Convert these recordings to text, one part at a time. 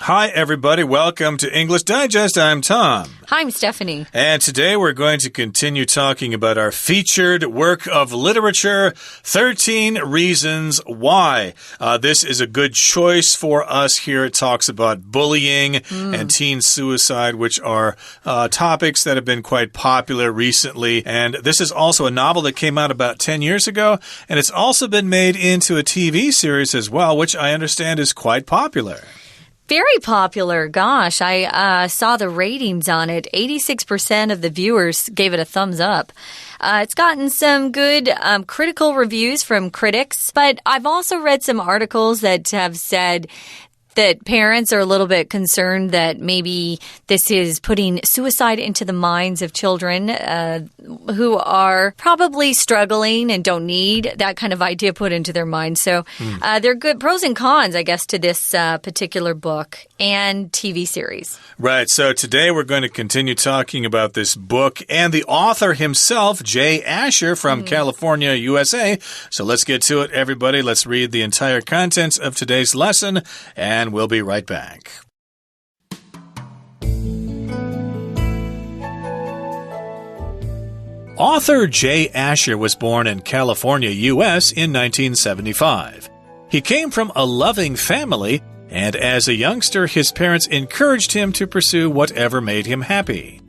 Hi, everybody. Welcome to English Digest. I'm Tom. Hi, I'm Stephanie. And today we're going to continue talking about our featured work of literature, 13 Reasons Why. This is a good choice for us here. It talks about bullying and teen suicide, which are topics that have been quite popular recently. And this is also a novel that came out about 10 years ago. And it's also been made into a TV series as well, which I understand is quite popular. Very popular. Gosh, I saw the ratings on it. 86% of the viewers gave it a thumbs up. It's gotten some good critical reviews from critics, but I've also read some articles that have said that parents are a little bit concerned that maybe this is putting suicide into the minds of children who are probably struggling and don't need that kind of idea put into their minds. So there are good pros and cons, I guess, to this particular book and TV series. Right. So today we're going to continue talking about this book and the author himself, Jay Asher from California, USA. So let's get to it, everybody. Let's read the entire contents of today's lesson, and we'll be right back. Author Jay Asher was born in California, U.S. in 1975. He came from a loving family, and as a youngster, his parents encouraged him to pursue whatever made him happy.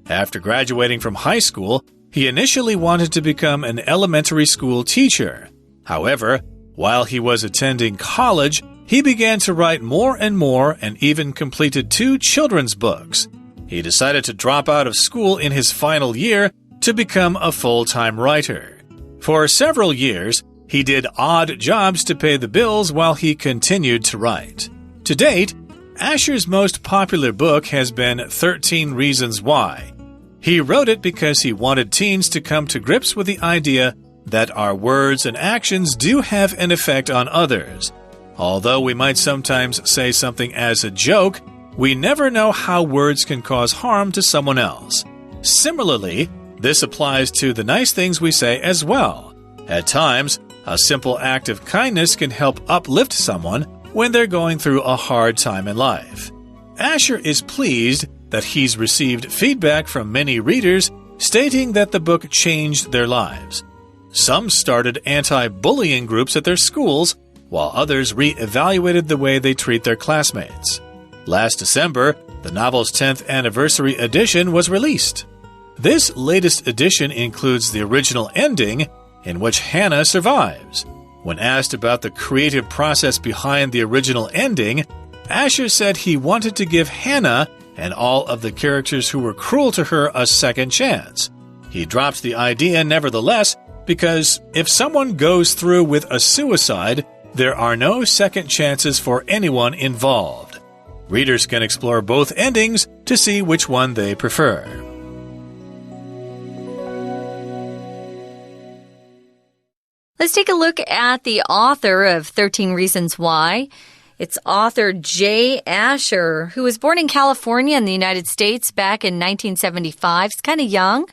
After graduating from high school, he initially wanted to become an elementary school teacher. However, while he was attending college, he began to write more and even completed 2 children's books. He decided to drop out of school in his final year to become a full-time writer. For several years, he did odd jobs to pay the bills while he continued to write. To date, Asher's most popular book has been 13 Reasons Why. He wrote it because he wanted teens to come to grips with the idea that our words and actions do have an effect on others. Although we might sometimes say something as a joke, we never know how words can cause harm to someone else. Similarly, this applies to the nice things we say as well. At times, a simple act of kindness can help uplift someone when they're going through a hard time in life. Asher is pleased that he's received feedback from many readers stating that the book changed their lives. Some started anti-bullying groups at their schools, while others re-evaluated the way they treat their classmates. Last December, the novel's 10th anniversary edition was released. This latest edition includes the original ending, in which Hannah survives. When asked about the creative process behind the original ending, Asher said he wanted to give Hannah and all of the characters who were cruel to her a second chance. He dropped the idea nevertheless, because if someone goes through with a suicide, there are no second chances for anyone involved. Readers can explore both endings to see which one they prefer. Let's take a look at the author of 13 Reasons Why. It's author Jay Asher, who was born in California in the United States back in 1975. He's kind of young.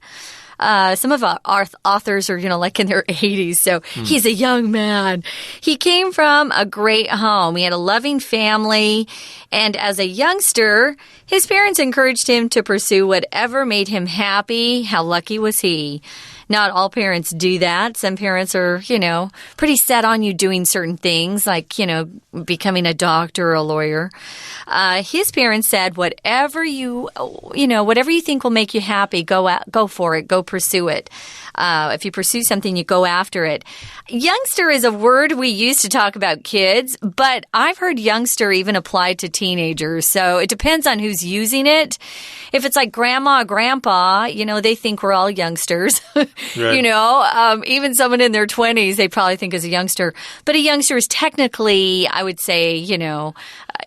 Some of our authors are, like in their 80s, so he's a young man. He came from a great home. He had a loving family, and as a youngster, his parents encouraged him to pursue whatever made him happy. How lucky was he? Not all parents do that. Some parents are, pretty set on you doing certain things, like, becoming a doctor or a lawyer. His parents said, whatever you think will make you happy, go for it, go pursue it. If you pursue something, you go after it. Youngster is a word we use to talk about kids, but I've heard youngster even applied to teenagers. So it depends on who's using it. If it's like grandma, grandpa, they think we're all youngsters. Right. Even someone in their 20s, they probably think is a youngster. But a youngster is technically, I would say,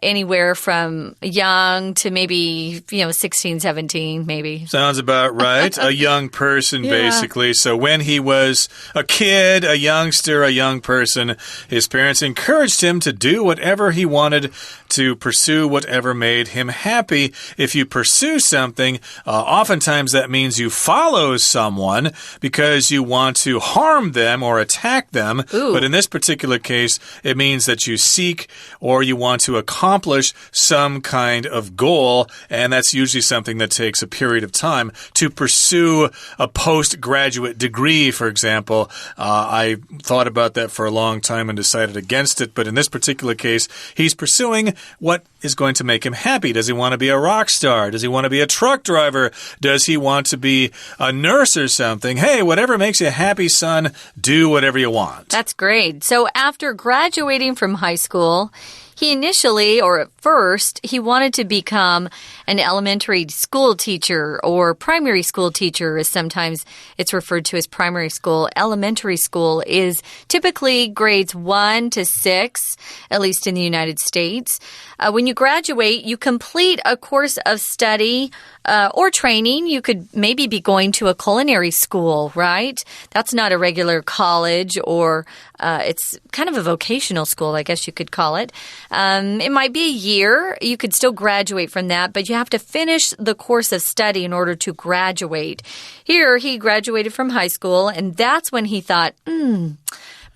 anywhere from young to maybe, 16, 17, maybe. Sounds about right. A young person, basically. So when he was a kid, a youngster, a young person, his parents encouraged him to do whatever he wanted, to pursue whatever made him happy. If you pursue something, oftentimes that means you follow someone because you want to harm them or attack them. Ooh. But in this particular case, it means that you seek or you want to accomplish accomplish some kind of goal, and that's usually something that takes a period of time. To pursue a postgraduate degree, for example, I thought about that for a long time and decided against it, but in this particular case, he's pursuing what is going to make him happy. Does he want to be a rock star? Does he want to be a truck driver? Does he want to be a nurse or something? Hey, whatever makes you happy, son, do whatever you want. That's great. So after graduating from high school, he initially, or at first, he wanted to become an elementary school teacher or primary school teacher, as sometimes it's referred to as primary school. Elementary school is typically grades 1 to 6, at least in the United States. When you graduate, you complete a course of study or training. You could maybe be going to a culinary school, right? That's not a regular college, or it's kind of a vocational school, I guess you could call it. It might be a year. You could still graduate from that, but you have to finish the course of study in order to graduate. Here, he graduated from high school, and that's when he thought, maybe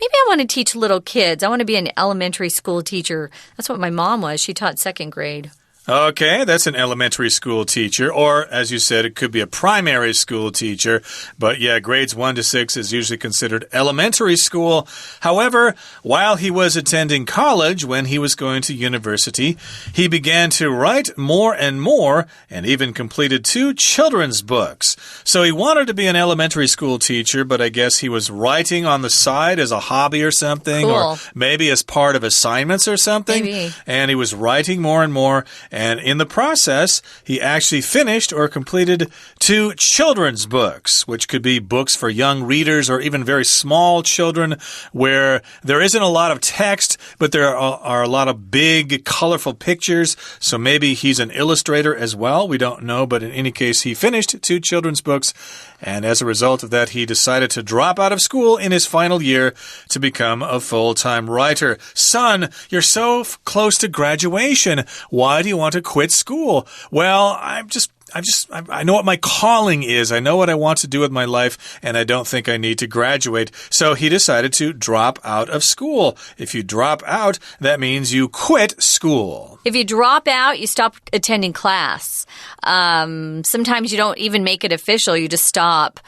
I want to teach little kids. I want to be an elementary school teacher. That's what my mom was. She taught second grade. Okay, that's an elementary school teacher, or as you said, it could be a primary school teacher. But yeah, grades 1 to 6 is usually considered elementary school. However, while he was attending college, when he was going to university, he began to write more and more, and even completed 2 children's books. So he wanted to be an elementary school teacher, but I guess he was writing on the side as a hobby or something, cool. Or maybe as part of assignments or something. Maybe. And he was writing more and more. And in the process, he actually finished or completed 2 children's books, which could be books for young readers or even very small children, where there isn't a lot of text, but there are a lot of big, colorful pictures. So maybe he's an illustrator as well. We don't know, but in any case, he finished 2 children's books. And as a result of that, he decided to drop out of school in his final year to become a full-time writer. Son, you're so close to graduation. Why do you want to quit school? Well, I know what my calling is. I know what I want to do with my life, and I don't think I need to graduate. So he decided to drop out of school. If you drop out, that means you quit school. If you drop out, you stop attending class. Sometimes you don't even make it official. You just stop.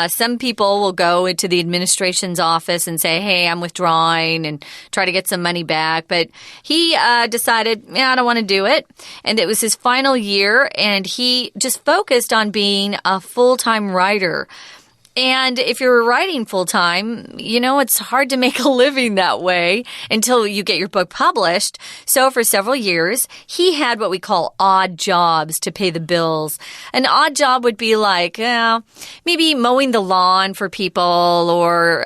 Some people will go into the administration's office and say, hey, I'm withdrawing, and try to get some money back. But he decided, I don't want to do it. And it was his final year, and he just focused on being a full-time writer. And if you're writing full-time, it's hard to make a living that way until you get your book published. So for several years, he had what we call odd jobs to pay the bills. An odd job would be like maybe mowing the lawn for people, or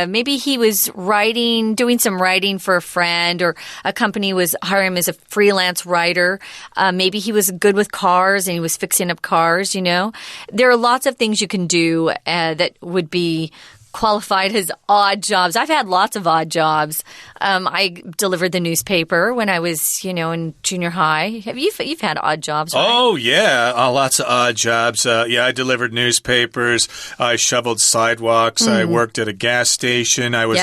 maybe he was doing some writing for a friend, or a company was hiring him as a freelance writer. Maybe he was good with cars and he was fixing up cars, There are lots of things you can do that would be qualified as odd jobs. I've had lots of odd jobs. I delivered the newspaper when I was, in junior high. You've had odd jobs, right? Oh, yeah. Lots of odd jobs. I delivered newspapers. I shoveled sidewalks. I worked at a gas station. I was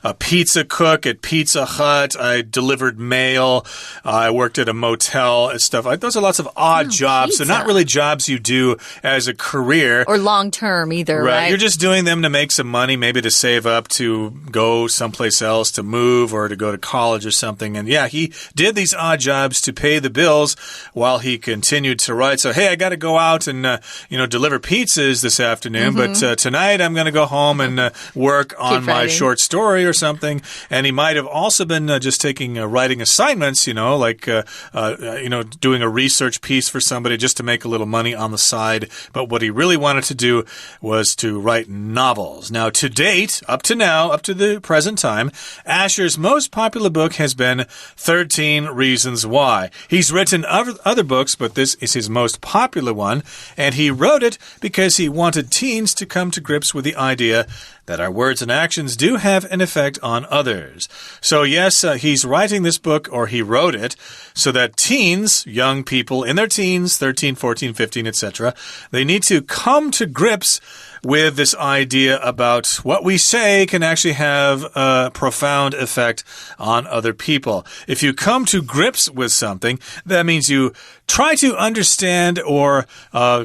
a pizza cook at Pizza Hut. I delivered mail. I worked at a motel and stuff. Those are lots of odd jobs. Pizza. They're not really jobs you do as a career. Or long-term either, right? You're just doing them to make some money, maybe to save up to go someplace else, to move, or to go to college or something. And yeah, he did these odd jobs to pay the bills while he continued to write. So, hey, I got to go out and, deliver pizzas this afternoon, but tonight I'm going to go home and work on my short story or something. And he might have also been just taking writing assignments, like, doing a research piece for somebody just to make a little money on the side. But what he really wanted to do was to write novels. Now, to date, up to the present time, Asher's most popular book has been 13 Reasons Why. He's written other books, but this is his most popular one, and he wrote it because he wanted teens to come to grips with the idea that our words and actions do have an effect on others. So yes, he's writing this book, or he wrote it, so that teens, young people in their teens, 13, 14, 15, etc., they need to come to grips with this idea about what we say can actually have a profound effect on other people. If you come to grips with something, that means you try to understand or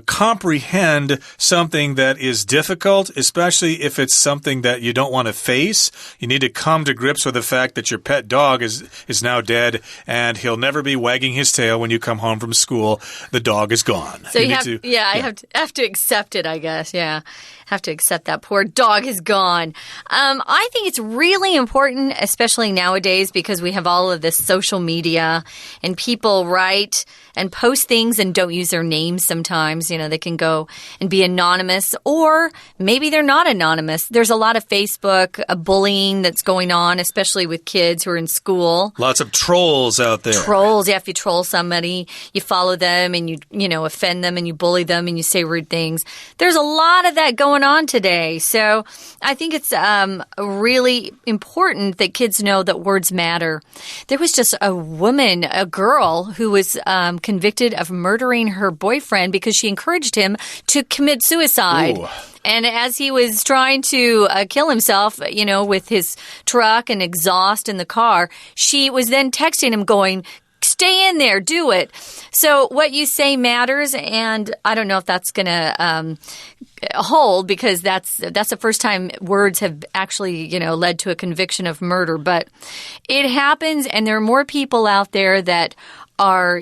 comprehend something that is difficult, especially if it's something that you don't want to face. You need to come to grips with the fact that your pet dog is now dead and he'll never be wagging his tail when you come home from school. The dog is gone. So I have to accept it, I guess. Yeah. Have to accept that poor dog is gone. I think it's really important, especially nowadays, because we have all of this social media and people write and post things and don't use their names sometimes. You know, they can go and be anonymous, or maybe they're not anonymous. There's a lot of Facebook bullying that's going on, especially with kids who are in school. Lots of trolls out there. Trolls, yeah. If you troll somebody, you follow them and you offend them and you bully them and you say rude things. There's a lot of that going on today. So I think it's really important that kids know that words matter. There was just a girl who was convicted of murdering her boyfriend because she encouraged him to commit suicide. Ooh. And as he was trying to kill himself, with his truck and exhaust in the car, she was then texting him going, stay in there, do it. So what you say matters, and I don't know if that's going to hold, because that's the first time words have actually, led to a conviction of murder. But it happens, and there are more people out there that are,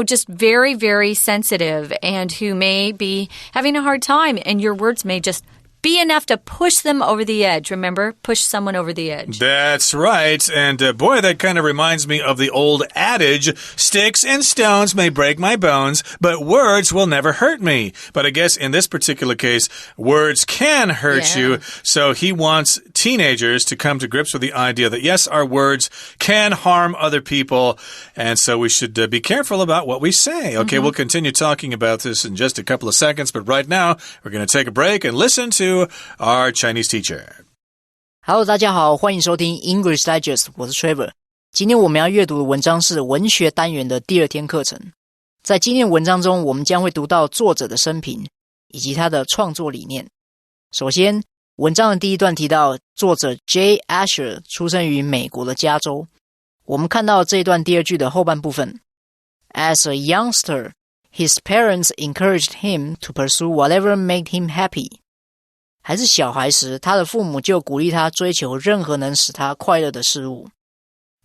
just very, very sensitive and who may be having a hard time, and your words may just be enough to push them over the edge. Remember? Push someone over the edge. That's right. And boy, that kind of reminds me of the old adage, sticks and stones may break my bones, but words will never hurt me. But I guess in this particular case, words can hurt you. So he wants teenagers to come to grips with the idea that, yes, our words can harm other people. And so we should be careful about what we say. Okay, we'll continue talking about this in just a couple of seconds. But right now, we're going to take a break and listen to our Chinese teacher. Hello， 大家好，欢迎收听 English Digest， 我是 Trevor。今天我们要阅读的文章是文学单元的第2天课程。在今天的文章中，我们将会读到作者的生平以及他的创作理念。首先，文章的第一段提到作者 J. Asher 出生于美国的加州。我们看到这一段第二句的后半部分 As a youngster, his parents encouraged him to pursue whatever made him happy. 还是小孩时，他的父母就鼓励他追求任何能使他快乐的事物。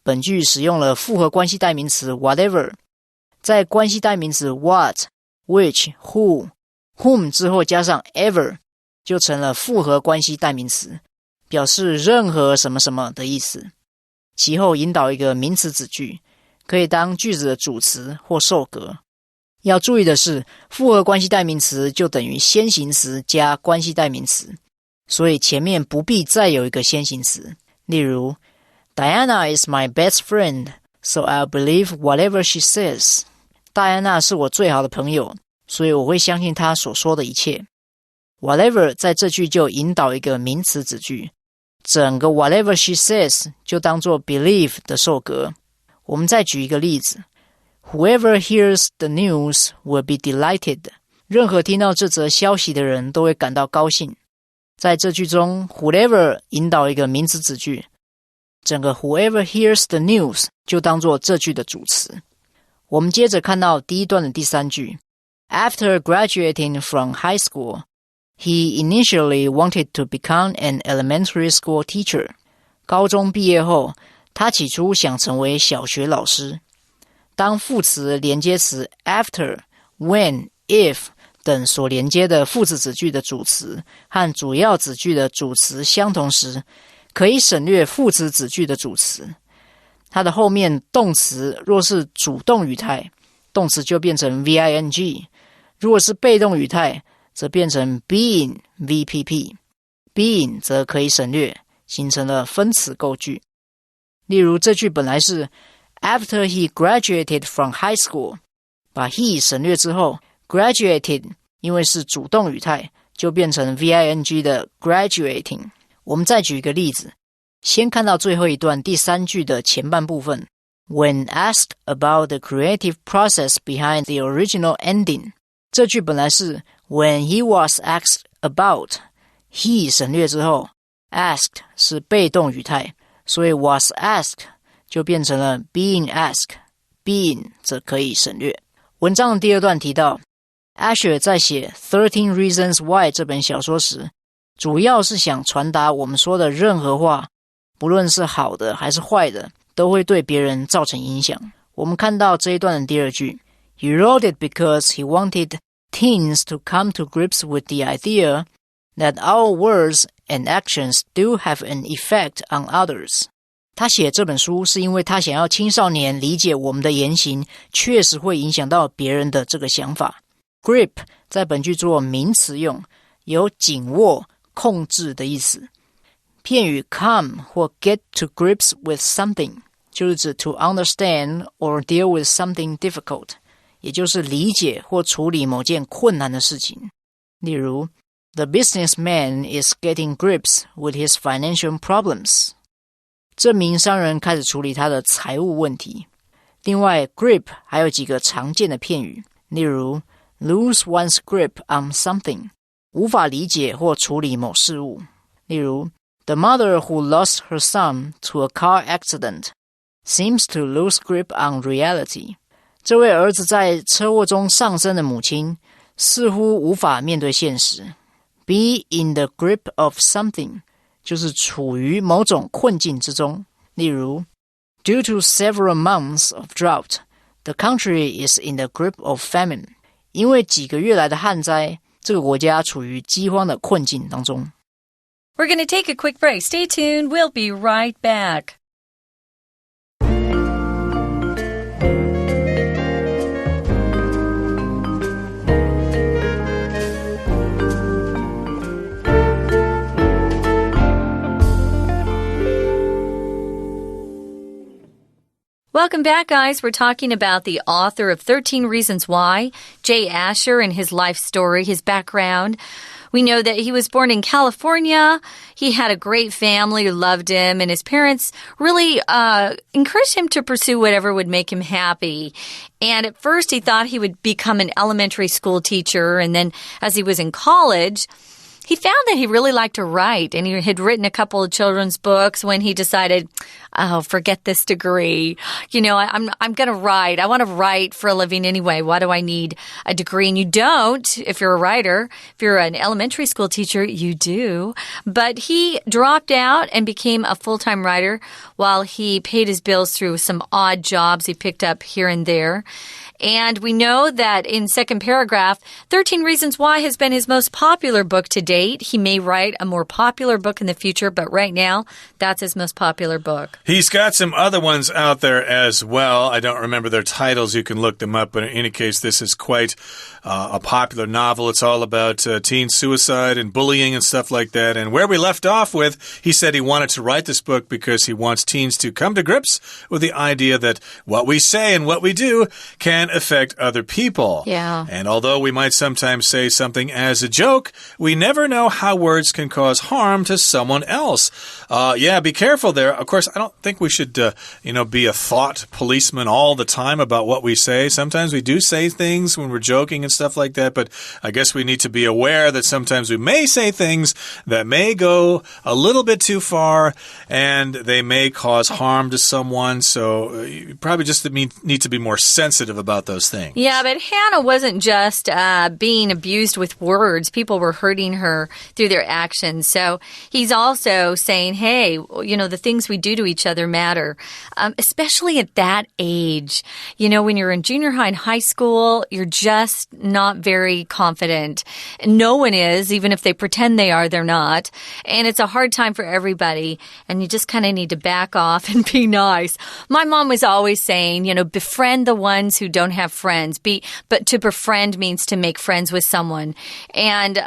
本句使用了复合关系代名词 whatever， 在关系代名词 what、which、who、whom 之后加上 ever， 就成了复合关系代名词，表示任何什么什么的意思。其后引导一个名词子句，可以当句子的主词或受格。要注意的是，复合关系代名词就等于先行词加关系代名词，所以前面不必再有一个先行词。例如 Diana is my best friend, so I'll believe whatever she says. 戴安娜是我最好的朋友，所以我会相信她所说的一切。Whatever 在这句就引导一个名词子句，整个 whatever she says 就当作 believe 的受格。我们再举一个例子Whoever hears the news will be delighted. 任何听到这则消息的人都会感到高兴。在这句中 whoever 引导一个名词子句，整个 whoever hears the news 就当作这句的主词。我们接着看到第一段的第3句 After graduating from high school, he initially wanted to become an elementary school teacher. 高中毕业后，他起初想成为小学老师。当副词连接词 after、when、if 等所连接的副词子句的主词和主要子句的主词相同时，可以省略副词子句的主词。它的后面动词若是主动语态，动词就变成 VING； 如果是被动语态，则变成 being VPP。being 则可以省略，形成了分词构句。例如这句本来是After he graduated from high school, 把 he 省略之后 graduated 因为是主动语态，就变成 VING 的 graduating。 我们再举一个例子，先看到最后一段第3句的前半部分 When asked about the creative process behind the original ending， 这句本来是 When he was asked about， he 省略之后 asked 是被动语态，所以 was asked 就变成了 being asked， being 则可以省略。文章的第二段提到 Asher 在写13 Reasons Why 这本小说时，主要是想传达我们说的任何话，不论是好的还是坏的，都会对别人造成影响。我们看到这一段的第二句 He wrote it because he wanted teens to come to grips with the idea that our words and actions do have an effect on others. 他写这本书是因为他想要青少年理解我们的言行确实会影响到别人的这个想法。Grip 在本句做名词用，有紧握、控制的意思。片语 come 或 get to grips with something 就是指 to understand or deal with something difficult， 也就是理解或处理某件困难的事情。例如 The businessman is getting grips with his financial problems. 这名商人开始处理他的财务问题。另外 grip 还有几个常见的片语，例如 lose one's grip on something， 无法理解或处理某事物。例如 The mother who lost her son to a car accident seems to lose grip on reality. 这位儿子在车祸中丧生的母亲似乎无法面对现实。Be in the grip of something 就是处于某种困境之中。例如 Due to several months of drought, the country is in the grip of famine. 因为几个月来的旱灾，这个国家处于饥荒的困境当中。We're going to take a quick break. Stay tuned. We'll be right back. Welcome back, guys. We're talking about the author of 13 Reasons Why, Jay Asher, and his life story, his background. We know that he was born in California. He had a great family who loved him, and his parents really encouraged him to pursue whatever would make him happy. And at first, he thought he would become an elementary school teacher, and then as he was in college, he found that he really liked to write, and he had written a couple of children's books when he decided, oh, forget this degree. You know, I'm going to write. I want to write for a living anyway. Why do I need a degree? And you don't if you're a writer. If you're an elementary school teacher, you do. But he dropped out and became a full-time writer while he paid his bills through some odd jobs he picked up here and there. And we know that in second paragraph, 13 Reasons Why has been his most popular book to date. He may write a more popular book in the future, but right now, that's his most popular book. He's got some other ones out there as well. I don't remember their titles. You can look them up. But in any case, this is quite a popular novel. It's all about teen suicide and bullying and stuff like that. And where we left off with, he said he wanted to write this book because he wants teens to come to grips with the idea that what we say and what we do can affect other people. Yeah. And although we might sometimes say something as a joke, we never know how words can cause harm to someone else. Yeah, be careful there. Of course, I don't think we should, be a thought policeman all the time about what we say. Sometimes we do say things when we're joking and stuff like that, but I guess we need to be aware that sometimes we may say things that may go a little bit too far and they may cause harm to someone. So you probably just need to be more sensitive about those things. Yeah, but Hannah wasn't just being abused with words. People were hurting her through their actions. So he's also saying, hey, the things we do to each other matter, especially at that age. When you're in junior high and high school, you're just not very confident. No one is, even if they pretend they are, they're not. And it's a hard time for everybody. And you just kind of need to back off and be nice. My mom was always saying, befriend the ones who don't have friends. But to befriend means to make friends with someone. And,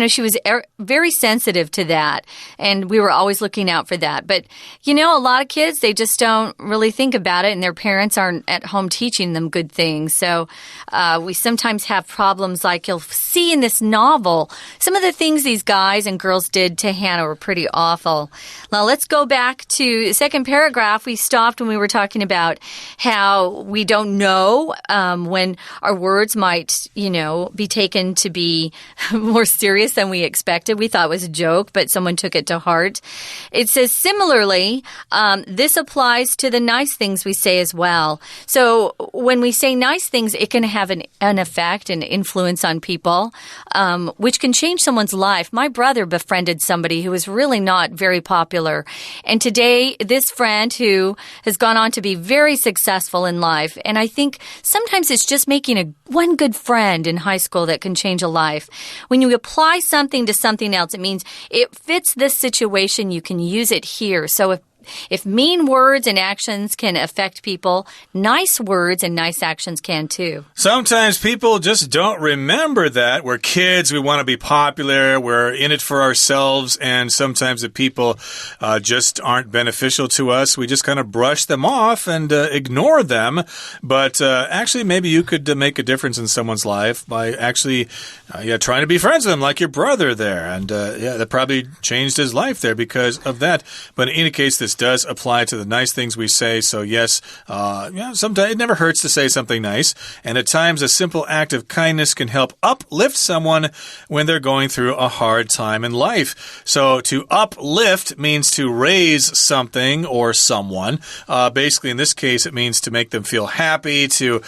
she was very sensitive to that. And we were always looking out for that. But, a lot of kids, they just don't really think about it. And their parents aren't at home teaching them good things. So we sometimes have problems like you'll see in this novel. Some of the things these guys and girls did to Hannah were pretty awful. Now, let's go back to the second paragraph. We stopped when we were talking about how we don't know when our words might, be taken to be more serious serious than we expected. We thought it was a joke, but someone took it to heart. It says, similarly, this applies to the nice things we say as well. So when we say nice things, it can have an effect, an influence on people, which can change someone's life. My brother befriended somebody who was really not very popular. And today, this friend who has gone on to be very successful in life. And I think sometimes it's just making one good friend in high school that can change a life. When you apply something to something else, it means it fits this situation. You can use it here. So if mean words and actions can affect people, nice words and nice actions can too. Sometimes people just don't remember that. We're kids, we want to be popular, we're in it for ourselves, and sometimes the people just aren't beneficial to us. We just kind of brush them off and ignore them. But actually, maybe you could make a difference in someone's life by actually trying to be friends with them, like your brother there. And that probably changed his life there because of that. But in any case, this does apply to the nice things we say. So yes, sometimes it never hurts to say something nice. And at times, a simple act of kindness can help uplift someone when they're going through a hard time in life. So to uplift means to raise something or someone. Basically, in this case, it means to make them feel happy, to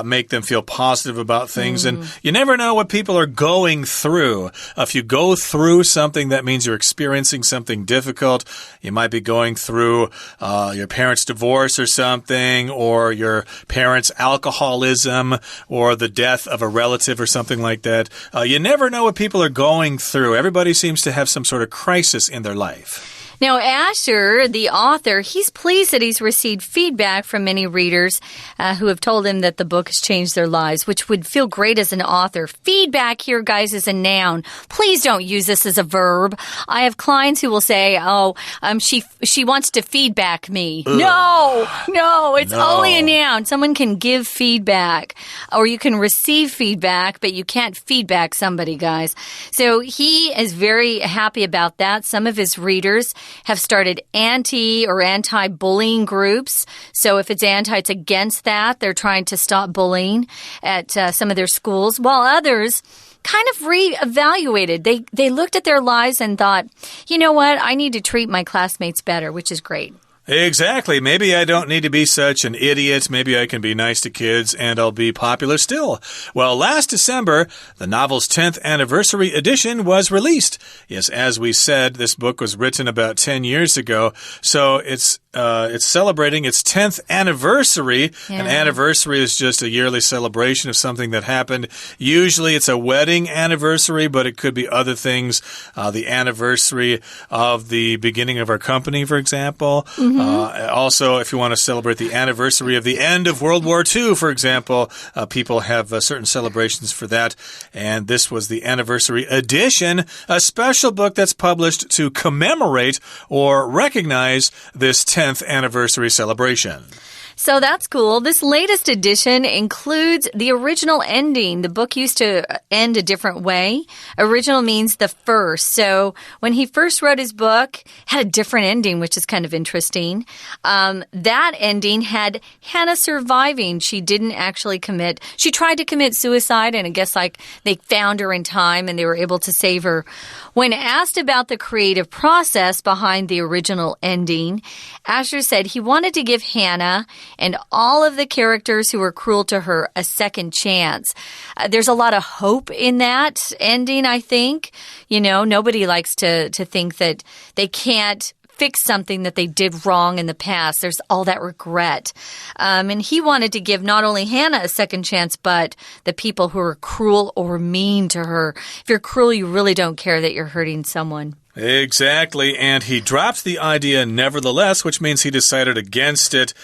make them feel positive about things. And you never know what people are going through. If you go through something, that means you're experiencing something difficult. You might be going through your parents' divorce or something, or your parents' alcoholism, or the death of a relative or something like that. You never know what people are going through. Everybody seems to have some sort of crisis in their life. Now, Asher, the author, he's pleased that he's received feedback from many readers who have told him that the book has changed their lives, which would feel great as an author. Feedback here, guys, is a noun. Please don't use this as a verb. I have clients who will say, she wants to feedback me. Ugh. No, it's only a noun. Someone can give feedback, or you can receive feedback, but you can't feedback somebody, guys. So he is very happy about that. Some of his readers have started anti-bullying groups. So if it's anti, it's against that. They're trying to stop bullying at some of their schools, while others kind of reevaluated. They looked at their lives and thought, you know what? I need to treat my classmates better, which is great. Exactly. Maybe I don't need to be such an idiot. Maybe I can be nice to kids and I'll be popular still. Well, last December, the novel's 10th anniversary edition was released. Yes, as we said, this book was written about 10 years ago. So it's celebrating its 10th anniversary. Yeah. An anniversary is just a yearly celebration of something that happened. Usually it's a wedding anniversary, but it could be other things. The anniversary of the beginning of our company, for example. Also, if you want to celebrate the anniversary of the end of World War II, for example, people have certain celebrations for that. And this was the anniversary edition, a special book that's published to commemorate or recognize this 10th anniversary celebration. So that's cool. This latest edition includes the original ending. The book used to end a different way. Original means the first. So when he first wrote his book, had a different ending, which is kind of interesting. That ending had Hannah surviving. She didn't actually commit. She tried to commit suicide, and I guess they found her in time and they were able to save her. When asked about the creative process behind the original ending, Asher said he wanted to give Hannah and all of the characters who were cruel to her a second chance. There's a lot of hope in that ending, I think. You know, nobody likes to think that they can't fix something that they did wrong in the past. There's all that regret. And he wanted to give not only Hannah a second chance, but the people who are cruel or mean to her. If you're cruel, you really don't care that you're hurting someone. Exactly, and he dropped the idea nevertheless, which means he decided against it.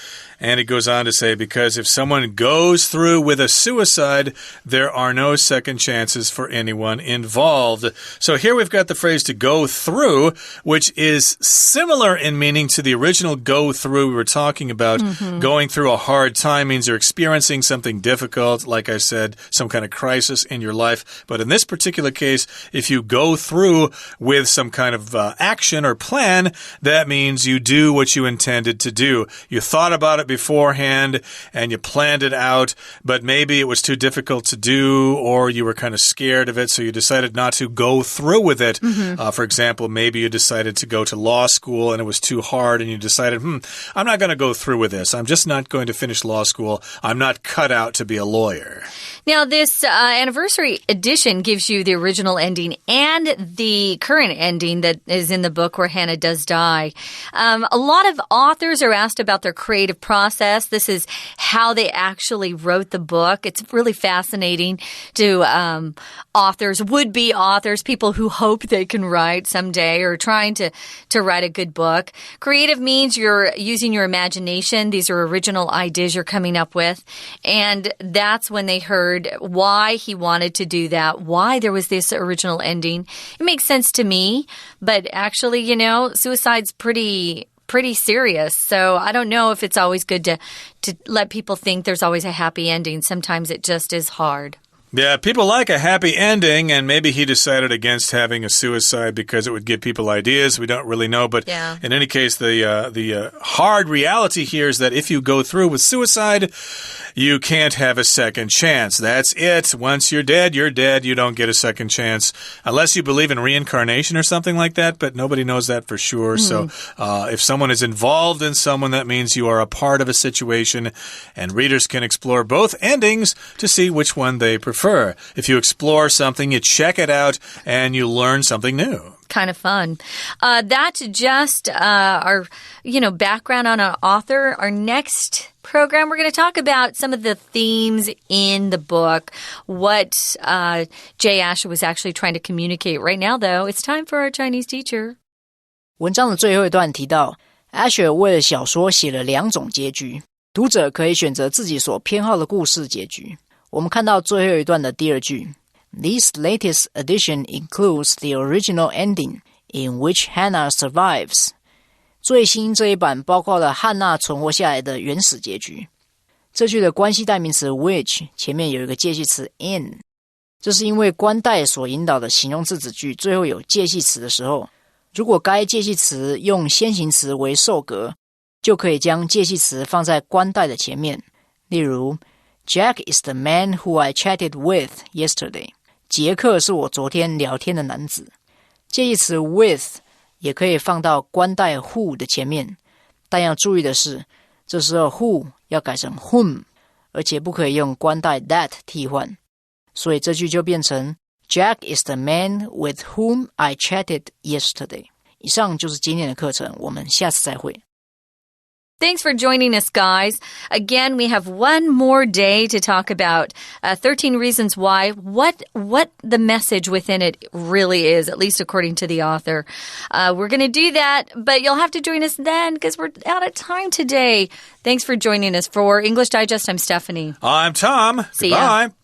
And it goes on to say, because if someone goes through with a suicide, there are no second chances for anyone involved. So here we've got the phrase to go through, which is similar in meaning to the original go through we were talking about. Going through a hard time means you're experiencing something difficult, like I said, some kind of crisis in your life. But in this particular case, if you go through with some kind kind of action or plan, that means you do what you intended to do. You thought about it beforehand and you planned it out, but maybe it was too difficult to do or you were kind of scared of it, so you decided not to go through with it. For example, maybe you decided to go to law school and it was too hard and you decided, I'm not going to go through with this. I'm just not going to finish law school. I'm not cut out to be a lawyer. Now, this anniversary edition gives you the original ending and the current ending that is in the book where Hannah does die. A lot of authors are asked about their creative process. This is how they actually wrote the book. It's really fascinating to authors, would-be authors, people who hope they can write someday or trying to write a good book. Creative means you're using your imagination. These are original ideas you're coming up with. And that's when they heard why he wanted to do that, why there was this original ending. It makes sense to me, but actually, you know, suicide's pretty serious. So I don't know if it's always good to let people think there's always a happy ending. Sometimes it just is hard. Yeah, people like a happy ending, and maybe he decided against having a suicide because it would give people ideas. We don't really know, but in any case, the hard reality here is that if you go through with suicide, you can't have a second chance. That's it. Once you're dead, you're dead. You don't get a second chance unless you believe in reincarnation or something like that, but nobody knows that for sure. So if someone is involved in someone, that means you are a part of a situation, and readers can explore both endings to see which one they prefer. If you explore something, you check it out, and you learn something new. Kind of fun. That's just our, background on an author. Our next program, we're going to talk about some of the themes in the book, what Jay Asher was actually trying to communicate. Right now, though, it's time for our Chinese teacher. 文章的最后一段提到 Asher 为了小说写了2种结局，读者可以选择自己所偏好的故事结局。我们看到最后一段的第2句 This latest edition includes the original ending in which Hannah survives. 最新这一版包括了汉娜存活下来的原始结局。这句的关系代名词 which 前面有一个介系词 in， 这是因为关代所引导的形容词子句最后有介系词的时候，如果该介系词用先行词为受格，就可以将介系词放在关代的前面。例如Jack is the man who I chatted with yesterday. 杰克是我昨天聊天的男子。介系词 with 也可以放到关代 who 的前面，但要注意的是，这时候 who 要改成 whom， 而且不可以用关代 that 替换。所以这句就变成 Jack is the man with whom I chatted yesterday. 以上就是今天的课程，我们下次再会。Thanks for joining us, guys. Again, we have one more day to talk about 13 Reasons Why, what the message within it really is, at least according to the author. We're going to do that, but you'll have to join us then because we're out of time today. Thanks for joining us. For English Digest, I'm Stephanie. I'm Tom. See Goodbye. ya.